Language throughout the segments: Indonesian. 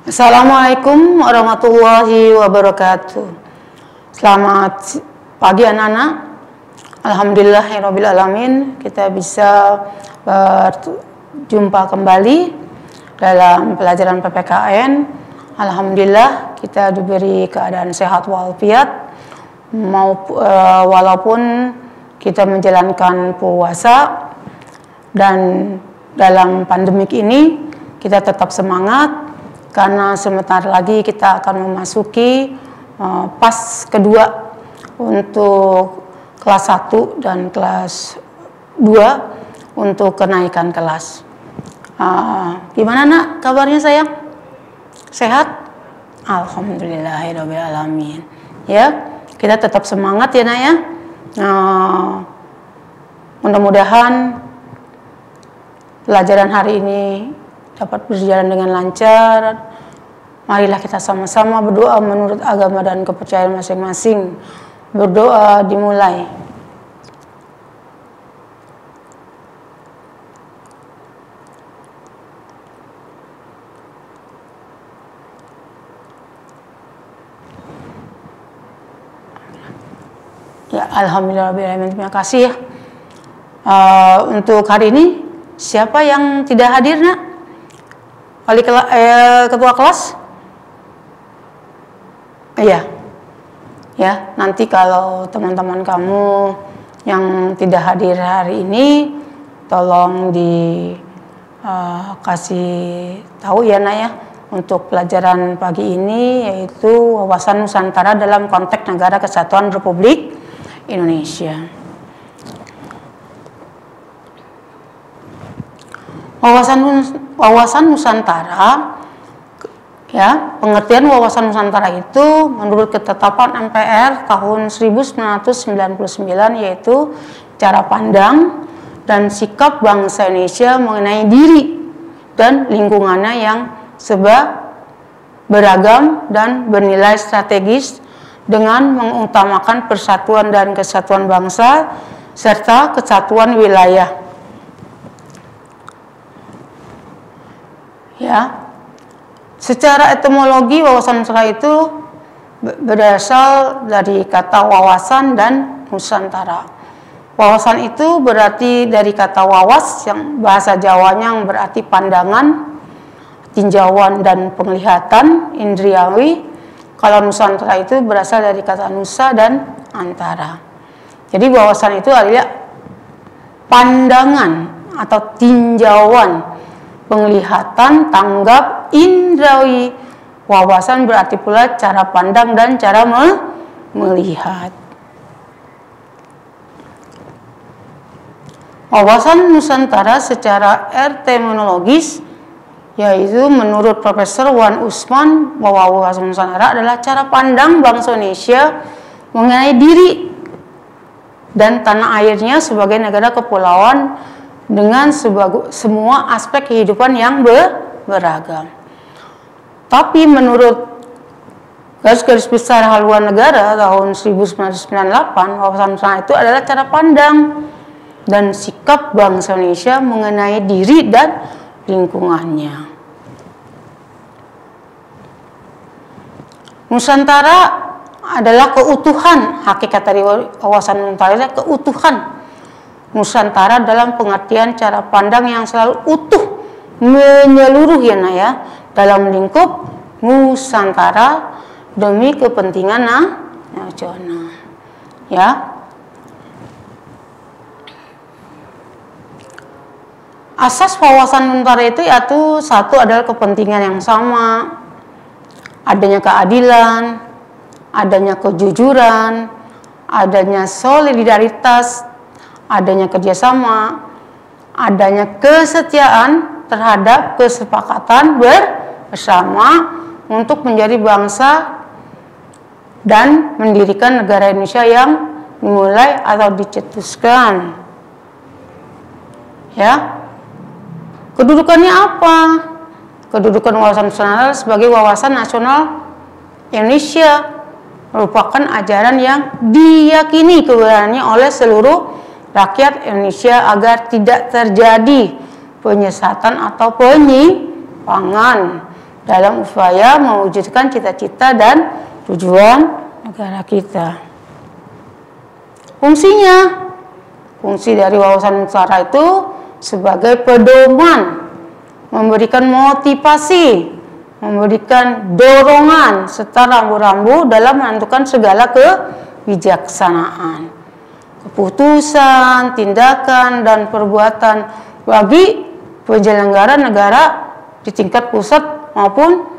Assalamualaikum warahmatullahi wabarakatuh. Selamat pagi anak-anak. Alhamdulillahirrabbilalamin, kita bisa berjumpa kembali dalam pelajaran PPKN. Alhamdulillah kita diberi keadaan sehat walafiat, walaupun kita menjalankan puasa dan dalam pandemik ini kita tetap semangat. Karena sebentar lagi kita akan memasuki pas kedua untuk kelas 1 dan kelas 2 untuk kenaikan kelas. Gimana nak kabarnya sayang? Sehat? Alhamdulillahirrabbilalamin. Ya, kita tetap semangat ya nak ya. Mudah-mudahan pelajaran hari ini dapat berjalan dengan lancar. Marilah kita sama-sama berdoa menurut agama dan kepercayaan masing-masing. Berdoa dimulai. Ya, alhamdulillahirrahmanirrahim. Terima kasih ya. Untuk hari ini siapa yang tidak hadir nak? Ketua kelas? Iya. Ya, nanti kalau teman-teman kamu yang tidak hadir hari ini, tolong dikasih tahu ya nak ya, untuk pelajaran pagi ini, yaitu wawasan Nusantara dalam konteks Negara Kesatuan Republik Indonesia. Wawasan Nusantara, ya, pengertian wawasan Nusantara itu menurut ketetapan MPR tahun 1999 yaitu cara pandang dan sikap bangsa Indonesia mengenai diri dan lingkungannya yang beragam dan bernilai strategis dengan mengutamakan persatuan dan kesatuan bangsa serta kesatuan wilayah. Ya, secara etimologi wawasan Nusantara itu berasal dari kata wawasan dan Nusantara. Wawasan itu berarti dari kata wawas yang bahasa Jawanya yang berarti pandangan, tinjauan dan penglihatan indriawi. Kalau Nusantara itu berasal dari kata nusa dan antara. Jadi wawasan itu adalah pandangan atau tinjauan, penglihatan, tanggap, indrawi. Wawasan berarti pula cara pandang dan cara melihat. Wawasan Nusantara secara etimologis, yaitu menurut Profesor Wan Usman, bahwa wawasan Nusantara adalah cara pandang bangsa Indonesia mengenai diri dan tanah airnya sebagai negara kepulauan dengan semua aspek kehidupan yang beragam. Tapi menurut garis besar haluan negara tahun 1998, wawasan Nusantara itu adalah cara pandang dan sikap bangsa Indonesia mengenai diri dan lingkungannya. Nusantara adalah keutuhan. Hakikat dari wawasan Nusantara adalah keutuhan Nusantara dalam pengertian cara pandang yang selalu utuh, menyeluruh ya nak ya, dalam lingkup Nusantara demi kepentingan nasional. Ya. Asas wawasan Nusantara itu yaitu satu adalah kepentingan yang sama, adanya keadilan, adanya kejujuran, adanya solidaritas, adanya kerjasama, adanya kesetiaan terhadap kesepakatan bersama untuk menjadi bangsa dan mendirikan negara Indonesia yang dimulai atau dicetuskan. Ya, kedudukannya apa? Kedudukan wawasan Nusantara sebagai wawasan nasional Indonesia merupakan ajaran yang diyakini kebenarannya oleh seluruh rakyat Indonesia agar tidak terjadi penyesatan atau penyimpangan dalam upaya mewujudkan cita-cita dan tujuan negara kita. Fungsi dari wawasan Nusantara itu sebagai pedoman, memberikan motivasi, memberikan dorongan serta rambu-rambu dalam menentukan segala kebijaksanaan, keputusan, tindakan, dan perbuatan bagi penyelenggara negara di tingkat pusat maupun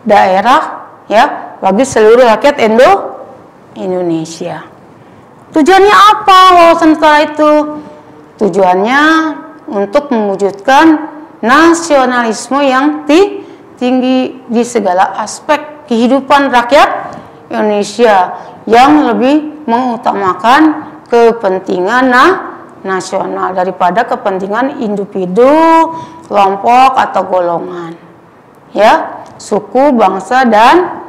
daerah, ya, bagi seluruh rakyat Indonesia. Tujuannya apa wawasan Nusantara itu? Tujuannya untuk mewujudkan nasionalisme yang tinggi di segala aspek kehidupan rakyat Indonesia, yang lebih mengutamakan kepentingan nasional daripada kepentingan individu, kelompok atau golongan, ya, suku, bangsa, dan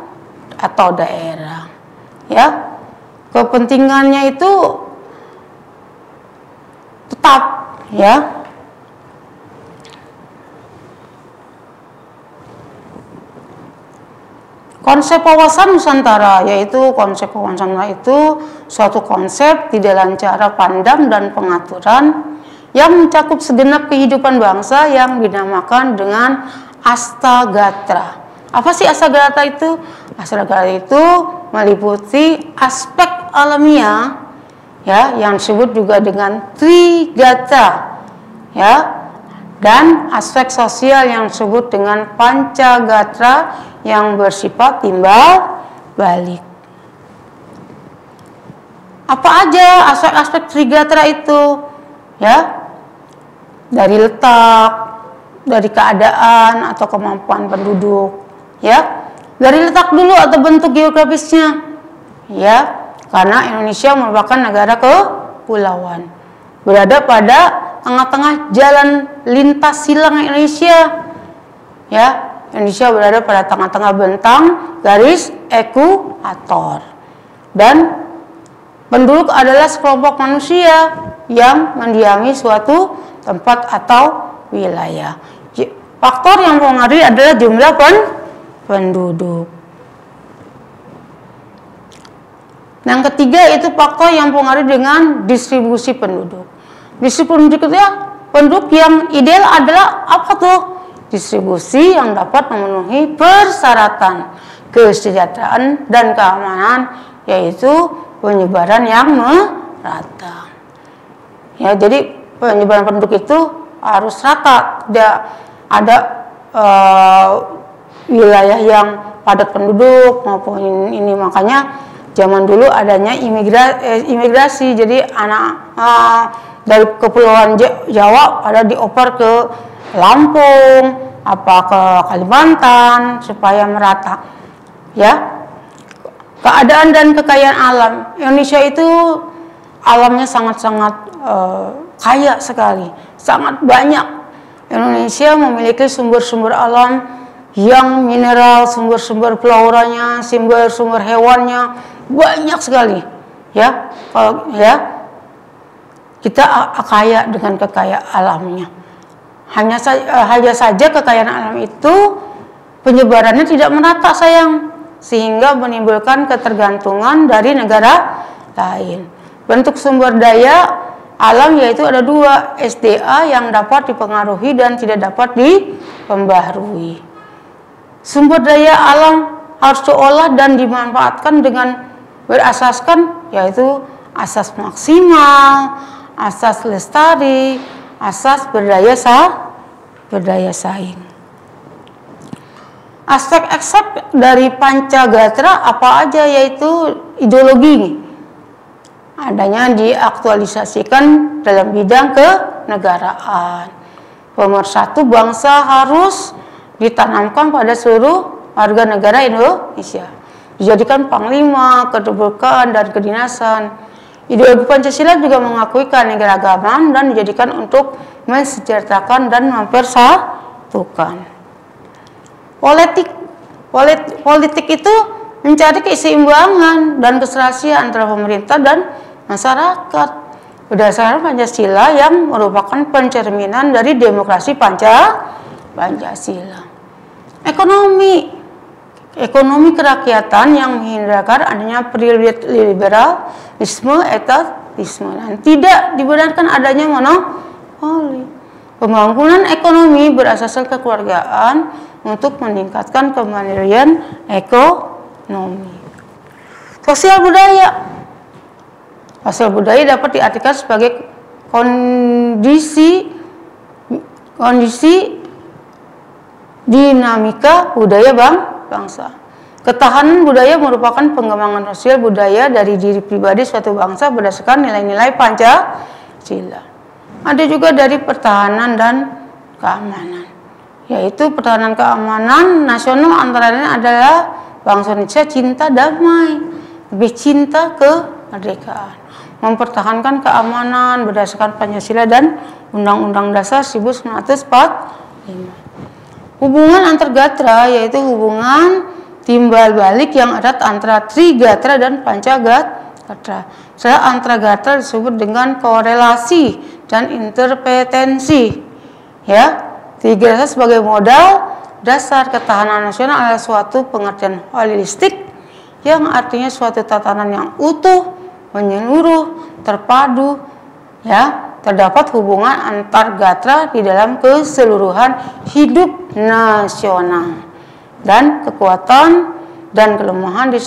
atau daerah, ya. Kepentingannya itu tetap, ya. Konsep wawasan Nusantara, yaitu konsep wawasan Nusantara itu suatu konsep di dalam cara pandang dan pengaturan yang mencakup segenap kehidupan bangsa yang dinamakan dengan Astagatra. Apa sih Astagatra itu? Astagatra itu meliputi aspek alamiah, ya, yang disebut juga dengan Trigatra, ya, dan aspek sosial yang disebut dengan Pancagatra yang bersifat timbal balik. Apa aja aspek-aspek Trigatra itu? Ya, dari letak, dari keadaan atau kemampuan penduduk, ya. Dari letak dulu atau bentuk geografisnya, ya, karena Indonesia merupakan negara kepulauan, berada pada tengah-tengah jalan lintas silang Indonesia, ya. Indonesia berada pada tengah-tengah bentang garis ekuator, dan penduduk adalah sekelompok manusia yang mendiami suatu tempat atau wilayah. Faktor yang mempengaruhi adalah jumlah penduduk. Yang ketiga itu faktor yang mempengaruhi dengan distribusi penduduk. Distribusi penduduk itu, ya, penduduk yang ideal adalah apa tuh? Distribusi yang dapat memenuhi persyaratan kesejahteraan dan keamanan, yaitu penyebaran yang merata. Ya, jadi penyebaran penduduk itu harus rata, tidak ada wilayah yang padat penduduk maupun ini. Makanya zaman dulu adanya imigrasi, jadi anak dari kepulauan Jawa pada dioper ke Lampung, apa ke Kalimantan supaya merata, ya. Keadaan dan kekayaan alam Indonesia itu alamnya sangat-sangat kaya sekali, sangat banyak. Indonesia memiliki sumber-sumber alam yang mineral, sumber-sumber flouranya, sumber-sumber hewannya banyak sekali, ya. Kalau, ya, kita kaya dengan kekayaan alamnya. Hanya saja kekayaan alam itu penyebarannya tidak merata, sayang, sehingga menimbulkan ketergantungan dari negara lain. Bentuk sumber daya alam yaitu ada dua, SDA yang dapat dipengaruhi dan tidak dapat dipembaharui. Sumber daya alam harus diolah dan dimanfaatkan dengan berasaskan yaitu asas maksimal, asas lestari, asas berdaya saing. Aspek-aspek dari Pancagatra apa aja, yaitu ideologi. Adanya diaktualisasikan dalam bidang kenegaraan. Pemersatu bangsa harus ditanamkan pada seluruh warga negara Indonesia. Dijadikan panglima, kedudukan, dan kedinasan. Ideologi Pancasila juga mengakui keanekaragaman dan dijadikan untuk mensejahterakan dan mempersatukan. Politik itu mencari keseimbangan dan keserasian antara pemerintah dan masyarakat berdasarkan Pancasila yang merupakan pencerminan dari demokrasi Pancasila. Ekonomi kerakyatan yang menghindarkan adanya liberalisme, etatisme, dan tidak dibenarkan adanya monopoli. Pembangunan ekonomi berasaskan kekeluargaan untuk meningkatkan kemandirian ekonomi. Sosial budaya. Sosial budaya dapat diartikan sebagai kondisi dinamika budaya bangsa. Ketahanan budaya merupakan pengembangan sosial budaya dari diri pribadi suatu bangsa berdasarkan nilai-nilai Pancasila. Ada juga dari pertahanan dan keamanan, yaitu pertahanan keamanan nasional antara lain adalah bangsa Indonesia cinta damai, lebih cinta kemerdekaan, mempertahankan keamanan berdasarkan Pancasila dan Undang-Undang Dasar 1945. Hubungan antar gatra yaitu hubungan timbal balik yang erat antara Trigatra dan Pancagatra. Setelah antara gatra disebut dengan korelasi dan interpetensi. Ya, Trigatra sebagai modal dasar ketahanan nasional adalah suatu pengertian holistik yang artinya suatu tatanan yang utuh, menyeluruh, terpadu, ya. Terdapat hubungan antar gatra di dalam keseluruhan hidup nasional dan kekuatan dan kelemahan di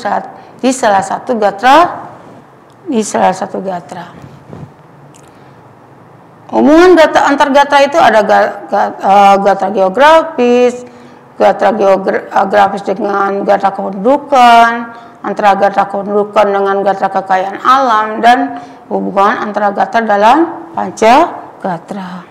salah satu gatra. Hubungan antar gatra itu ada gatra geografis, gatra geografis dengan gatra kependudukan, antara gatra kependudukan dengan gatra kekayaan alam, dan hubungan antara gatra dalam Pancagatra.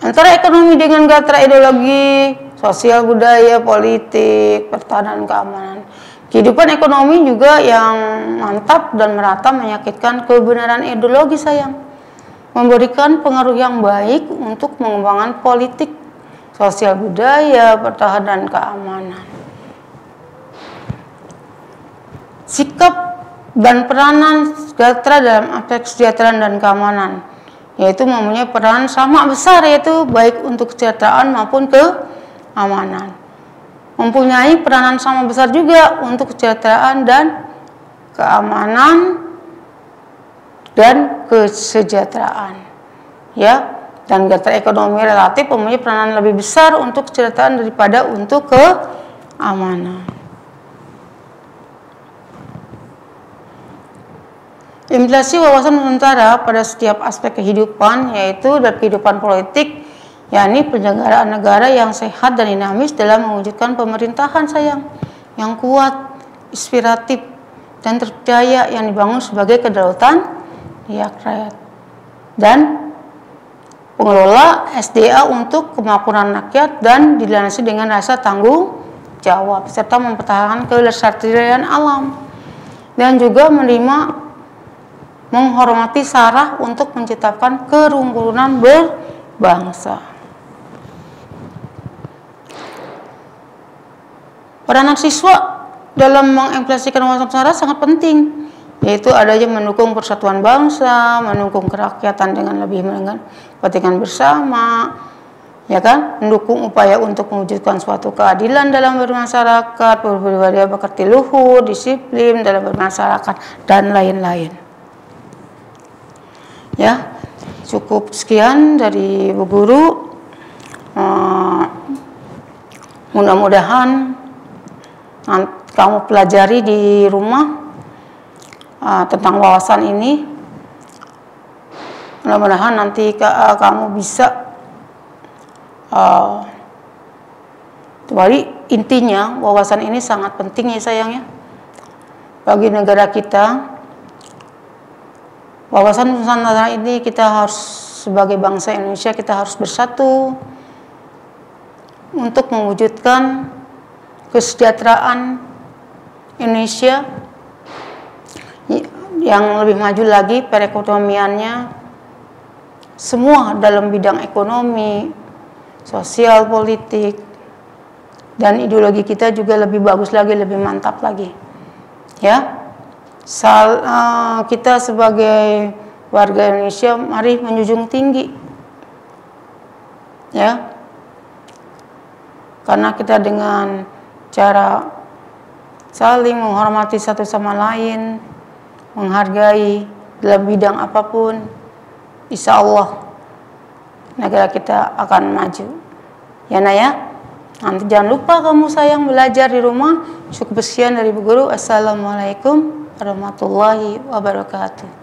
Antara ekonomi dengan gatra ideologi, sosial budaya, politik, pertahanan, keamanan. Kehidupan ekonomi juga yang mantap dan merata menyakitkan kebenaran ideologi sayang. Memberikan pengaruh yang baik untuk pengembangan politik, sosial budaya, pertahanan, keamanan. Sikap dan peranan gatra dalam aspek kesejahteraan dan keamanan, yaitu mempunyai peran sama besar, yaitu baik untuk kesejahteraan maupun keamanan. Mempunyai peranan sama besar juga untuk kesejahteraan dan keamanan dan kesejahteraan. Ya, dan gatra ekonomi relatif mempunyai peranan lebih besar untuk kesejahteraan daripada untuk keamanan. Implikasi wawasan Nusantara pada setiap aspek kehidupan, yaitu dalam kehidupan politik, yakni penyelenggaraan negara yang sehat dan dinamis dalam mewujudkan pemerintahan sayang yang kuat, inspiratif, dan terpercaya yang dibangun sebagai kedaulatan rakyat, dan pengelola SDA untuk kemakmuran rakyat dan dilandasi dengan rasa tanggung jawab serta mempertahankan kelestarian alam, dan juga menghormati syarat untuk menciptakan kerukunan berbangsa. Peranan siswa dalam mengimplementasikan wawasan Nusantara sangat penting, yaitu adanya mendukung persatuan bangsa, mendukung kerakyatan dengan lebih kepentingan bersama, ya kan, mendukung upaya untuk mewujudkan suatu keadilan dalam bermasyarakat, berbudaya pekerti luhur, disiplin dalam bermasyarakat, dan lain-lain. Ya, cukup sekian dari Bu Guru. Mudah-mudahan kamu pelajari di rumah tentang wawasan ini. Mudah-mudahan nanti kamu bisa kembali. Intinya wawasan ini sangat penting ya sayang ya bagi negara kita. Wawasan Nusantara ini kita harus sebagai bangsa Indonesia kita harus bersatu untuk mewujudkan kesejahteraan Indonesia yang lebih maju lagi perekonomiannya, semua dalam bidang ekonomi, sosial, politik, dan ideologi kita juga lebih bagus lagi, lebih mantap lagi. Ya. Kita sebagai warga Indonesia mari menjunjung tinggi ya Karena kita dengan cara saling menghormati satu sama lain, menghargai dalam bidang apapun, insya Allah negara kita akan maju. Ya nak ya. Nanti jangan lupa kamu sayang belajar di rumah. Cukup sekian dari Bu Guru. Assalamualaikum warahmatullahi wabarakatuh.